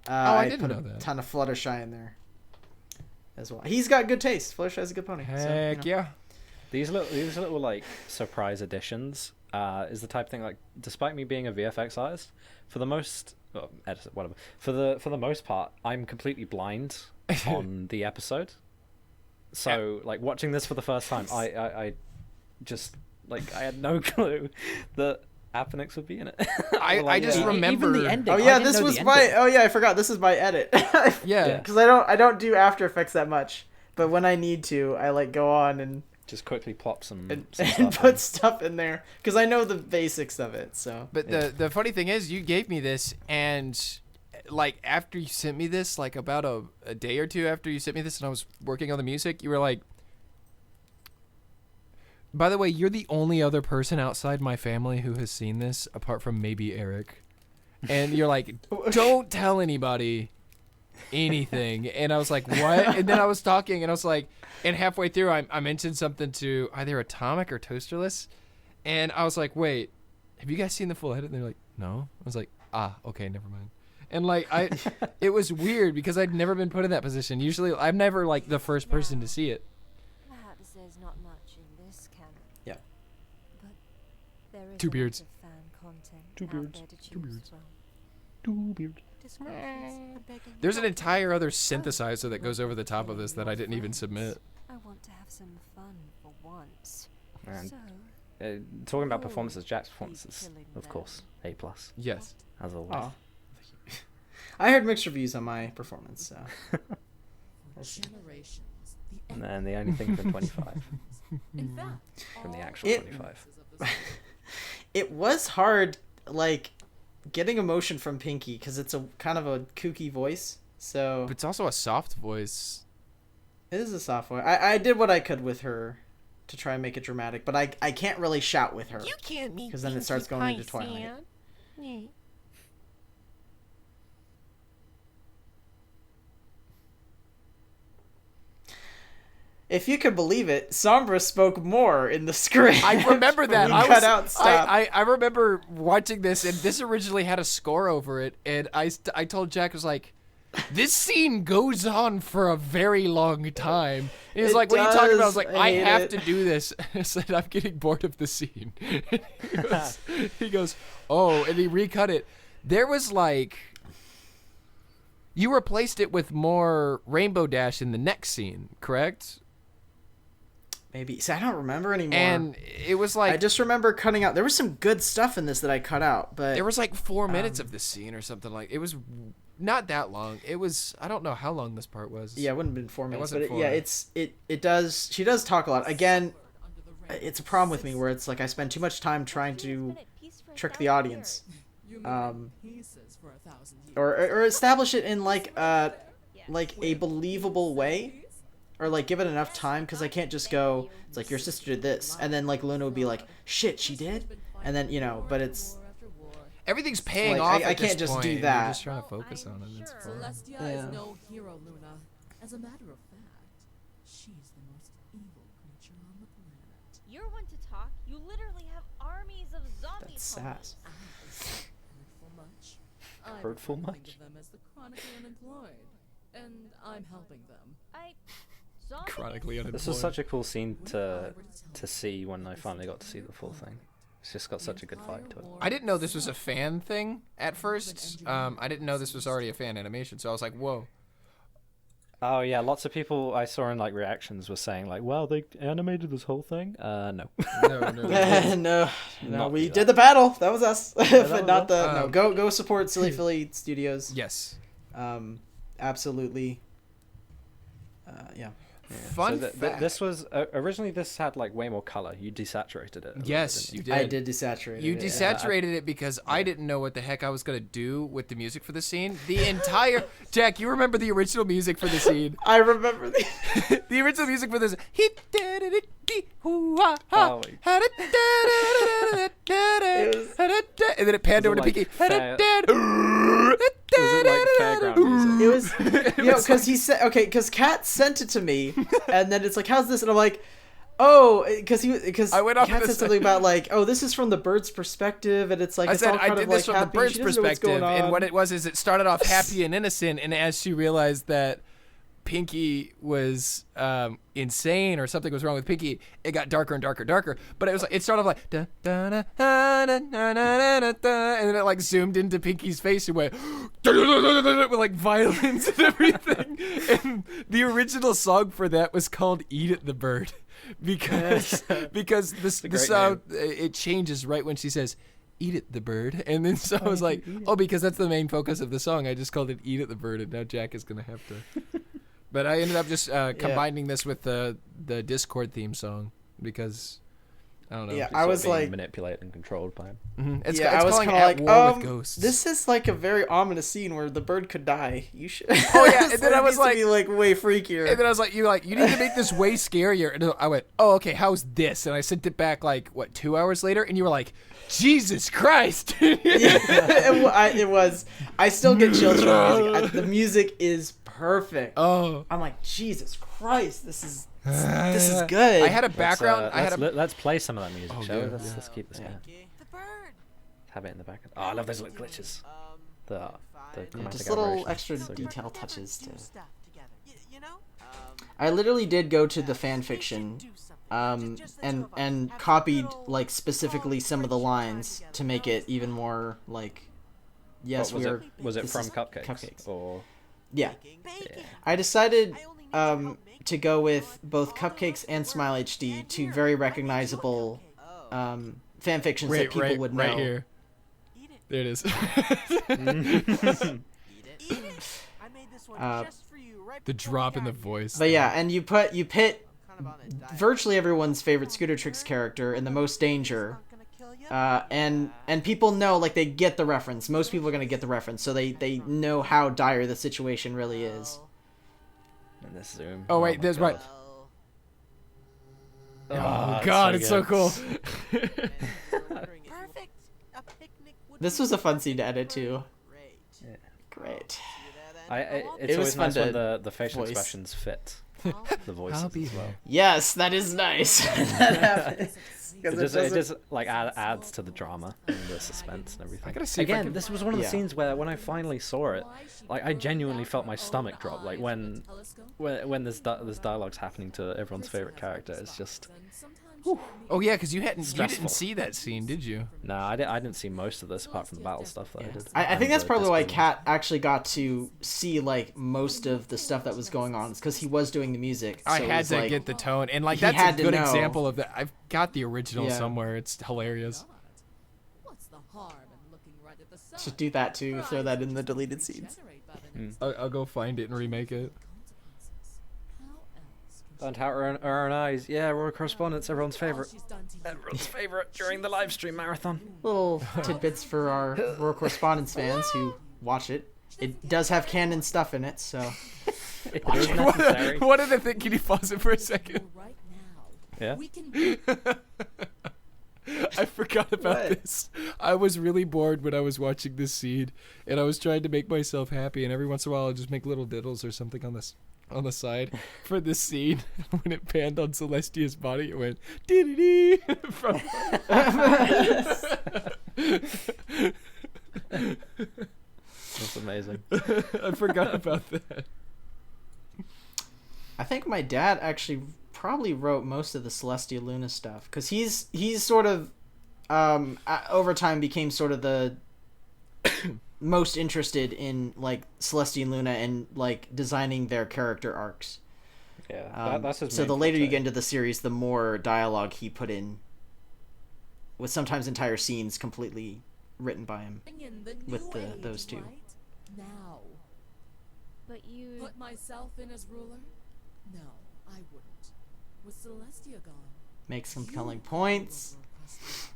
I didn't put know a that. ton of Fluttershy in there as well. He's got good taste. Fluttershy's a good pony. Heck yeah. These little like surprise additions is the type of thing, like, despite me being a VFX artist, for the most part, I'm completely blind on the episode. So like watching this for the first time, I just like I had no clue that Aphenix would be in it. I just remember even the ending. Oh yeah, this was my. Oh yeah, I forgot. This is my edit. Yeah. Because I don't do After Effects that much, but when I need to, I like go on and just quickly plop some and put stuff in there because I know the basics of it. So. But the funny thing is, you gave me this, and like after you sent me this, like about a day or two after you sent me this, and I was working on the music, you were like, by the way, you're the only other person outside my family who has seen this, apart from maybe Eric. And you're like, don't tell anybody anything. And I was like, what? And then I was talking, and I was like, and halfway through, I mentioned something to either Atomic or Toasterless, and I was like, wait, have you guys seen the full edit? And they're like, no. I was like, okay, never mind. And like it was weird because I'd never been put in that position. Usually, I'm never like the first person to see it. Perhaps there's not much in this canon. Yeah. But there is Two a lot beards. of fan content Two out beards. there to Two choose beards. from. Two beards. descriptions. I'm begging you, There's an don't entire other synthesizer that goes over the top of this that I didn't even submit. I want to have some fun for once. And So, talking about performances, Jack's performances, of course, A+, Yes. as always. Oh. I heard mixed reviews on my performance, so. Generations. And then the only thing from 25, In fact, from the actual It- 25. It was hard, like, getting emotion from Pinky, because it's a kind of a kooky voice, so. But it's also a soft voice. It is a soft voice. I did what I could with her to try and make it dramatic, but I can't really shout with her. You can't meet Because then it starts going into Twilight. If you could believe it, Sombra spoke more in the script. I remember that. When we cut out stuff. I remember watching this, and this originally had a score over it, and I told Jack, I was like, this scene goes on for a very long time. He was It like, what are you talking about? I was does. like, I I hate have it. to do this. I said, I'm getting bored of the scene. He goes, oh, and he recut it. There was like, you replaced it with more Rainbow Dash in the next scene, correct? Maybe. See, I don't remember anymore. And it was like, I just remember cutting out. There was some good stuff in this that I cut out, but there was like 4 minutes of this scene or something like. It was not that long. It was. I don't know how long this part was. yeah, it wouldn't have been 4 minutes. wasn't But 4. yeah, it does. She does talk a lot. Again, it's a problem with me where it's like I spend too much time trying to trick the audience, pieces for 1,000 years. or establish it in like a believable way. Or, like, give it enough time, because I can't just go, it's like, your sister did this, and then, like, Luna would be like, shit, she did? And then, you know, but it's, Everything's paying Like, off. I at this can't just point, do and you're that. just trying to focus on it. It's fine. Celestia Yeah. is no hero, Luna. As a matter of fact, she's the most evil creature on the planet. You're one to talk. You literally have armies of zombie that's ponies. sass. Hurtful much. I Hurtful prefer to much? think of them as the chronically unemployed, and I'm helping them. Zombie Chronically unemployed. This was such a cool scene to see when I finally got to see the full thing. It's just got such a good vibe to it. I didn't know this was a fan thing at first. I didn't know this was already a fan animation, so I was like, whoa. Oh yeah, lots of people I saw in like reactions were saying like, "Wow, they animated this whole thing." No. no, Not we do did that. the battle. That was us, but was not us. the no. Go support Silly Philly Studios. Yes. Absolutely. Yeah. Fun So fact. this was originally this had like way more color. You desaturated it. a little Yes, bit, you didn't did. I did desaturate. You it, desaturated it because I didn't know what the heck I was gonna do with the music for the scene. The entire Jack, you remember the original music for the scene? I remember the. The original music for this. Oh, wait. And then it panned over to like Pinky. fair- Was it like fairground music? It was, you know, because he said, okay, because Kat sent it to me, and then it's like, how's this? And I'm like, oh, because I went off Kat of said this- something about like, oh, this is from the bird's perspective, and it's like, I it's said all kind I did of this like from the happy. bird's She doesn't know what's perspective, going and on. what it was is it started off happy and innocent, and as she realized that Pinky was insane or something was wrong with Pinky, it got darker and darker, darker. But it was like it started off like da, da, da, da, da, da, da, da, da, and then it like zoomed into Pinky's face and went with like violence and everything. And the original song for that was called "Eat It the Bird," because the great sound it changes right when she says "Eat It the Bird," and then so I was like, oh, because that's the main focus of the song, I just called it "Eat It the Bird," and now Jack is gonna have to. But I ended up just combining this with the Discord theme song because I don't know. Yeah, It's I sort of was being like, manipulated and controlled by him. It's, yeah, it's I was calling kind of At like, War with Ghosts. this is like a very ominous scene where the bird could die. You should. Oh, yeah, and then I was to be like way freakier. And then I was like, you need to make this way scarier. And I went, oh, okay, how's this? And I sent it back like, what, 2 hours later? And you were like, Jesus Christ. It was. I still get chills from the music. The music is perfect. Oh. I'm like, Jesus Christ, this is good. I had a background. Let's play some of that music, Oh, shall we? good, Let's keep this going. The bird. Have it in the background. Oh, I love those little glitches. The chromatic just little aberrations. extra So good. detail Never touches do to. stuff together. You know? I literally did go to the fan fiction, and copied like specifically some of the lines to make it even more like yes, What, we are. was it this from is Cupcakes? Or Yeah, Bacon. I decided I only need to help make to go with both Cupcakes and Smile HD, two very recognizable fan fictions that people would know. Right here. Eat it. There it is. Eat it. I made this one just for you. Right The before drop we in the got here. voice. But yeah, and you pit I'm kind of on a diet. virtually everyone's favorite Scootertrix character in the most danger. Not gonna kill ya? And people know, like, they get the reference. Most people are gonna get the reference, so they know how dire the situation really is. in this zoom. Oh, wait, my there's God. right. Well, Oh, God, it's so good. cool. perfect. A picnic would This be was a fun scene to edit too. great. Great. See you there, then. It's It was always nice fun when to the facial voice. expressions fit the voices I'll be as well. there. Yes, that is nice. That happens. 'Cause It just like adds to the drama and the suspense and everything. I gotta see if I Again, can- this was one of the Yeah. scenes where when I finally saw it, like I genuinely felt my stomach drop. Like when this dialogue's happening to everyone's favorite character, it's just Oh yeah, because you didn't Stressful. see that scene, did you? no. I didn't see most of this apart from the battle stuff that I did. I think And that's the probably why discipline. Kat actually got to see, like, most of the stuff that was going on, because he was doing the music. I so it had was, to like, get the tone, and like he that's had a to good know. example of that. I've got the original Yeah. somewhere. It's hilarious. What's the harm in looking right at the sun? Should do that too. Throw that in the deleted scenes. Generate by the I'll go find it and remake it. How else can Don't have our own eyes. Yeah, royal correspondence, everyone's she- favorite. she's done to you? Everyone's favorite during the live stream marathon. Little tidbits for our Royal Correspondence fans who watch it. It does have canon stuff in it, so It is necessary. What did I think? Can you pause it for a second? Right now. Yeah. We can I forgot about What? this. I was really bored when I was watching this scene, and I was trying to make myself happy. And every once in a while, I'll just make little diddles or something on the side for this scene. When it panned on Celestia's body, it went dee dee from. That's amazing. I forgot about that. I think my dad actually probably wrote most of the Celestia Luna stuff, because he's sort of over time became sort of the most interested in, like, Celestia and Luna and, like, designing their character arcs. Yeah, that's his So main the later you forte. get into the series, the more dialogue he put in, with sometimes entire scenes completely written by him. bring in the With new the- age those two. right now. But you. Put myself in as ruler? No, I wouldn't. With Celestia gone. Make some you compelling would points. rule Crusty.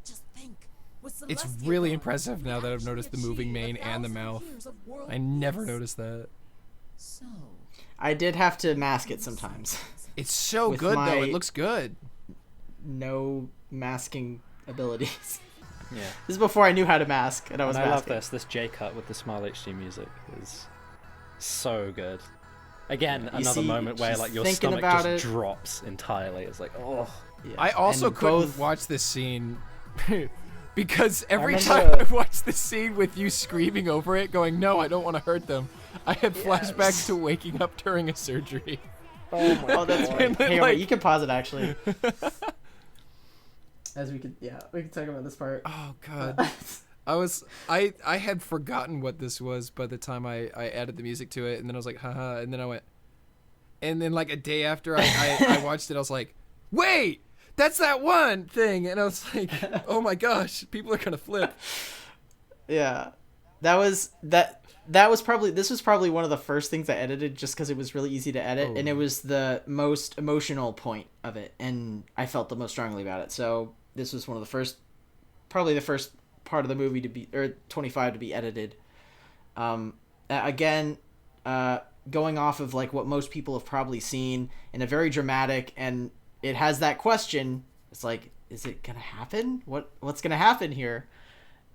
Just think. With It's Celestia really gone, impressive now that I've actually noticed the moving mane achieved and the 1,000 mouth. years of world I never peace. noticed that. So, I did have to mask it sometimes. It's so With good though. my- It looks good. No masking abilities. Yeah. This is before I knew how to mask, and I was And I love masking. this J cut with the Smile HD music is so good. Again, You another see, moment where she's like your thinking stomach about just it. drops entirely. It's like, oh, Yeah. I also And couldn't both- watch this scene because every remember- time I watched the scene with you screaming over it, going, "No, I don't want to hurt them," I had flashbacks to waking up during a surgery. Oh, that's And right. then, Hey, like- wait, you can pause it actually. As we could talk about this part. Oh God, I had forgotten what this was by the time I added the music to it, and then I was like, haha, and then I went, and then like a day after I watched it, I was like, wait, that's that one thing, and I was like, oh my gosh, people are gonna flip. Yeah, that was probably this was probably one of the first things I edited, just because it was really easy to edit, and it was the most emotional point of it, and I felt the most strongly about it. So this was one of the first, probably the first part of the movie to be, or 25 to be edited. Again, going off of like what most people have probably seen, in a very dramatic, and it has that question. It's like, is it gonna happen? What's gonna happen here?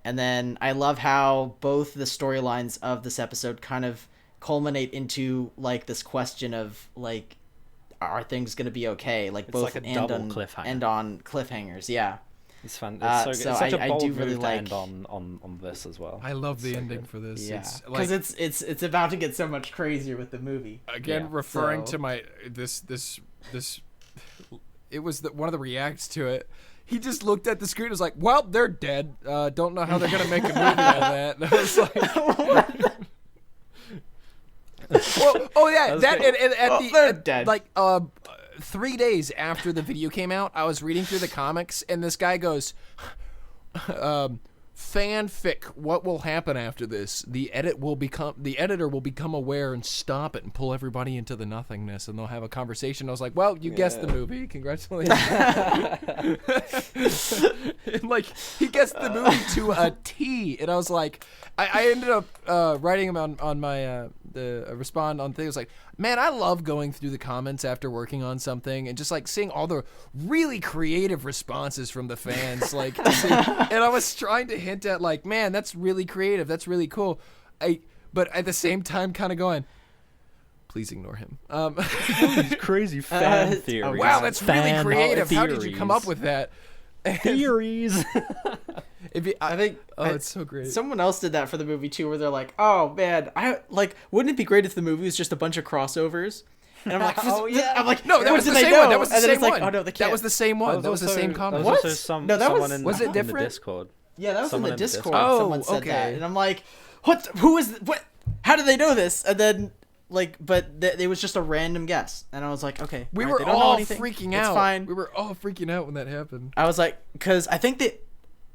And then I love how both the storylines of this episode kind of culminate into like this question of like, are things gonna be okay? Like It's both like a end double on cliffhanger. end on cliffhangers. Yeah. it's fun. Uh, It's so good. so It's such a I bold do move really to like- end on this as well. I love the So ending good. for this. Yeah, It's because like, it's about to get so much crazier with the movie. again Yeah. referring So- to my this it was one of the reacts to it. he just looked at the screen and was like, well, they're dead. Don't know how they're going to make a movie out of that. And I was like... they're dead. Like 3 days after the video came out, I was reading through the comics, and this guy goes, fanfic, what will happen after this? The editor will become aware and stop it and pull everybody into the nothingness, and they'll have a conversation. I was like, well, you guessed the movie. Congratulations. And like, he guessed the movie to a T, and I was like, I ended up writing him on my respond on things like, man, I love going through the comments after working on something and just like seeing all the really creative responses from the fans. Like, and I was trying to hint at like, man, that's really creative, that's really cool. But at the same time, kind of going, please ignore him. These crazy fan theories. Wow, that's really creative. How did you come up with that? Theories. It's so great. Someone else did that for the movie too, where they're like, "Oh man, wouldn't it be great if the movie was just a bunch of crossovers?" And I'm like, "Oh yeah." I'm like, no, that was the same one. That was the same one. Like, oh no, they can't. That was the same one. That was the same comment. What? No, that was. In, was it in different? the Discord. Yeah, that was Someone in the Discord. Oh, Someone said okay. that, and I'm like, what? Who is? What? How did they know this? And then like, but it was just a random guess, and I was like, okay, we right, were they don't know all anything. freaking It's out. fine. We were all freaking out when that happened. I was like, because I think that.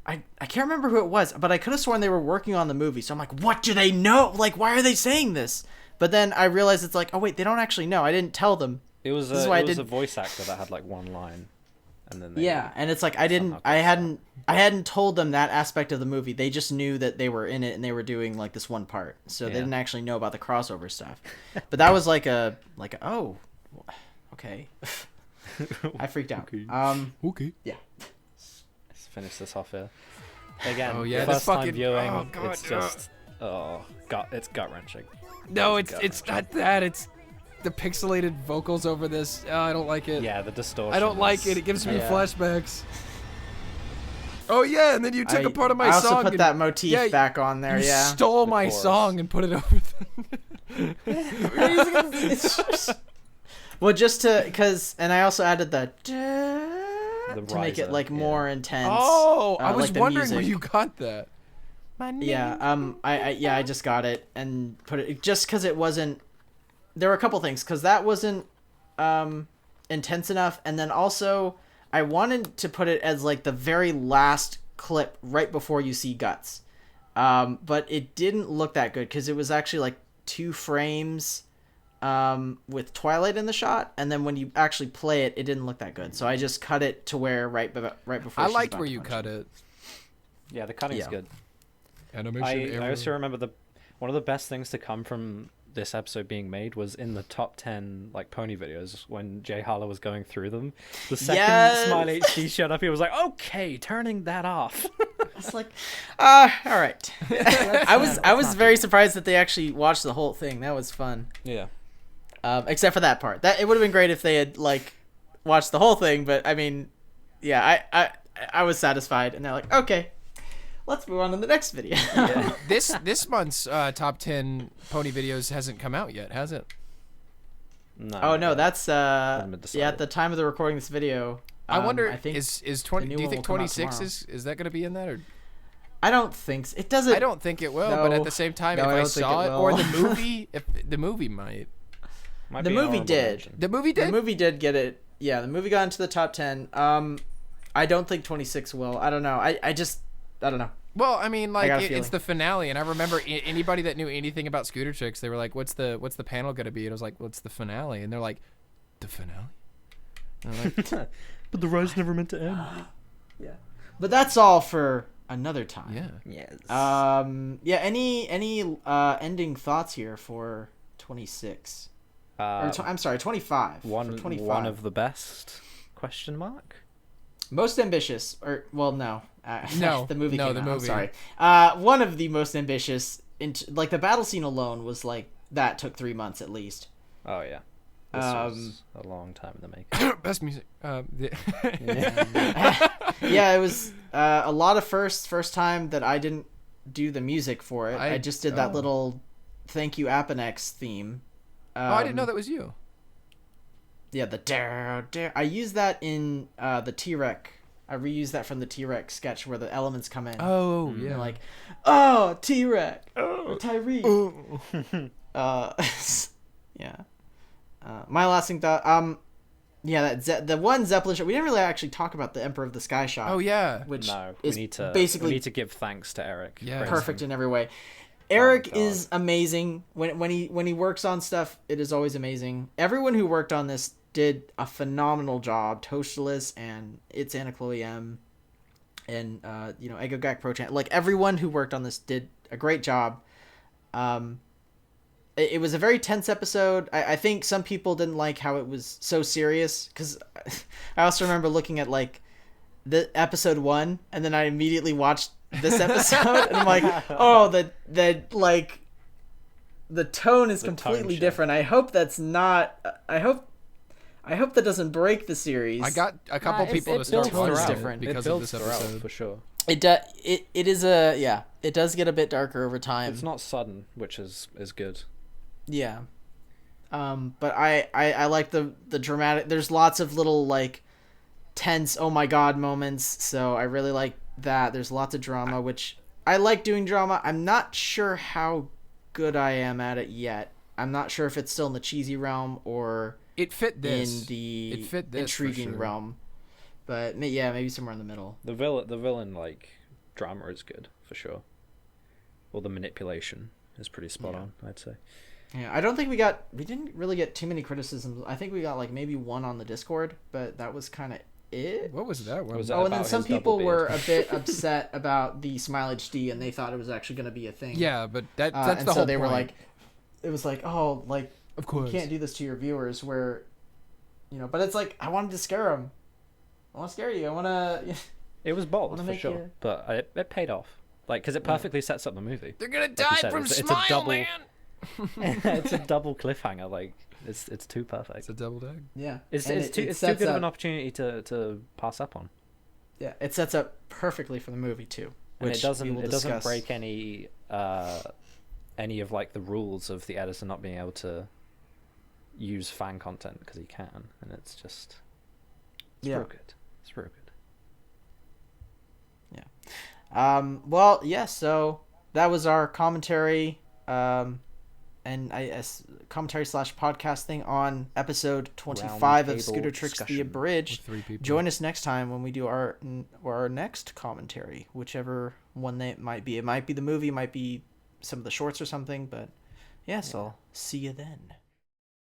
I can't remember who it was, but I could have sworn they were working on the movie. So I'm like, what do they know? Like, why are they saying this? But then I realized it's like, oh wait, they don't actually know. I didn't tell them. It was a voice actor that had like one line, and then and it's like I hadn't told them that aspect of the movie. They just knew that they were in it and they were doing like this one part, so they didn't actually know about the crossover stuff. But that was like oh, okay. I freaked out. Okay. Yeah. Let's finish this off here. Again, this first time fucking viewing, oh, God, it's just it's gut wrenching. No, it's not that. It's the pixelated vocals over this. Oh, I don't like it. Yeah, the distortion. I don't like it. It gives me flashbacks. Oh yeah, and then you took a part of my song. I also put that motif back on there. You Yeah, stole my song and put it over. Well, just and I also added the to make it like more intense. Oh, I was like wondering where you got that. I just got it and put it just because it wasn't. There were a couple things because that wasn't intense enough, and then also I wanted to put it as like the very last clip right before you see guts, but it didn't look that good because it was actually like 2 frames. With Twilight in the shot, and then when you actually play it, it didn't look that good. So I just cut it to where right before. I liked where you cut it. Yeah, the cutting's good. Animation. I also remember one of the best things to come from this episode being made was in the top 10 like pony videos when Jay Harlow was going through them. The second Smile HD showed up, he was like, "Okay, turning that off." It's like, all right. I was very surprised that they actually watched the whole thing. That was fun. Yeah. Except for that part. That it would have been great if they had like watched the whole thing, but I mean, yeah, I was satisfied, and they're like, okay, let's move on to the next video. Yeah. This month's top 10 pony videos hasn't come out yet, has it? No. Oh no, that's at the time of the recording of this video. I wonder, I think is 20? Do you think 26 is that going to be in that, or? I don't think so. It doesn't. I don't think it will, but at the same time, if I saw it, or the movie, if the movie might. The movie did. The movie did? The movie did get it. Yeah, the movie got into the top 10. I don't think 26 will. I don't know. I don't know. Well, I mean, like it's the finale, and I remember anybody that knew anything about Scootertrix, they were like, "What's the panel gonna be?" And I was like, "What's the finale?" And they're like, "The finale." And I'm like, but the ride's never meant to end. Yeah. But that's all for another time. Yeah. Yes. Yeah. Any ending thoughts here for 26? I'm sorry, 25. One of the best? ? Most ambitious, or well, no. No, the movie. No, came the out. movie. I'm sorry. One of the most ambitious. Like the battle scene alone was like that took 3 months at least. Oh yeah. This was a long time in the making. Best music. Yeah, it was a lot of firsts. First time that I didn't do the music for it. I just did that little "Thank You AtomicCatacombs" theme. I didn't know that was you. Yeah, the dare. I used that in the T-Rec I reused that from the T-Rex sketch where the elements come in. Oh, yeah. And like, oh, T-Rex, oh, Tyree. Yeah. My lasting thought. Yeah, the one Zeppelin shot. We didn't really actually talk about the Emperor of the Sky shot. Oh yeah. Which no, is we basically need to give thanks to Eric. Yeah, perfect in every way. Eric God. is amazing when he works on stuff. It is always amazing. Everyone who worked on this did a phenomenal job. Toastaless and It's Anna Chloe M. And Ego Gak Prochan. Like everyone who worked on this did a great job. It was a very tense episode. I think some people didn't like how it was so serious, because I also remember looking at like the episode 1, and then I immediately watched this episode, and I'm like, oh, the tone is completely different. I hope that's not. I hope that doesn't break the series. I got a couple people to start watching it because of this episode for sure. It does get a bit darker over time. It's not sudden, which is good. Yeah. But I like the dramatic. There's lots of little like tense oh my god moments, so I really like that. There's lots of drama, which I like doing drama. I'm not sure how good I am at it yet. I'm not sure if it's still in the cheesy realm or it fit this in the it fit this intriguing realm. But yeah, maybe somewhere in the middle. The villain like drama is good for sure. Or the manipulation is pretty spot on, I'd say. Yeah, I don't think we didn't really get too many criticisms. I think we got like maybe one on the Discord, but that was kind of it. What was that? And then some people were a bit upset about the Smile HD, and they thought it was actually going to be a thing. Yeah, but that's the and whole so they point. were like, it was like, oh, like, of course, you can't do this to your viewers. Where, but it's like I wanted to scare them. I want to scare you. I want to. It was bold for sure, but it paid off. Like, because it perfectly sets up the movie. They're gonna die from Smile, man. It's a double cliffhanger. Like it's too perfect. It's a double tag. Yeah, it's too good of an opportunity to pass up on. Yeah, it sets up perfectly for the movie too. And it doesn't break any of like the rules of the editor not being able to use fan content, because he can, and it's real good. It's real good. Yeah. Well, yeah. So that was our commentary. And commentary / podcast thing on episode 25 of Scootertrix the Abridged. Join us next time when we do our next commentary, whichever one that might be. It might be the movie, it might be some of the shorts or something, but yes, I'll see you then.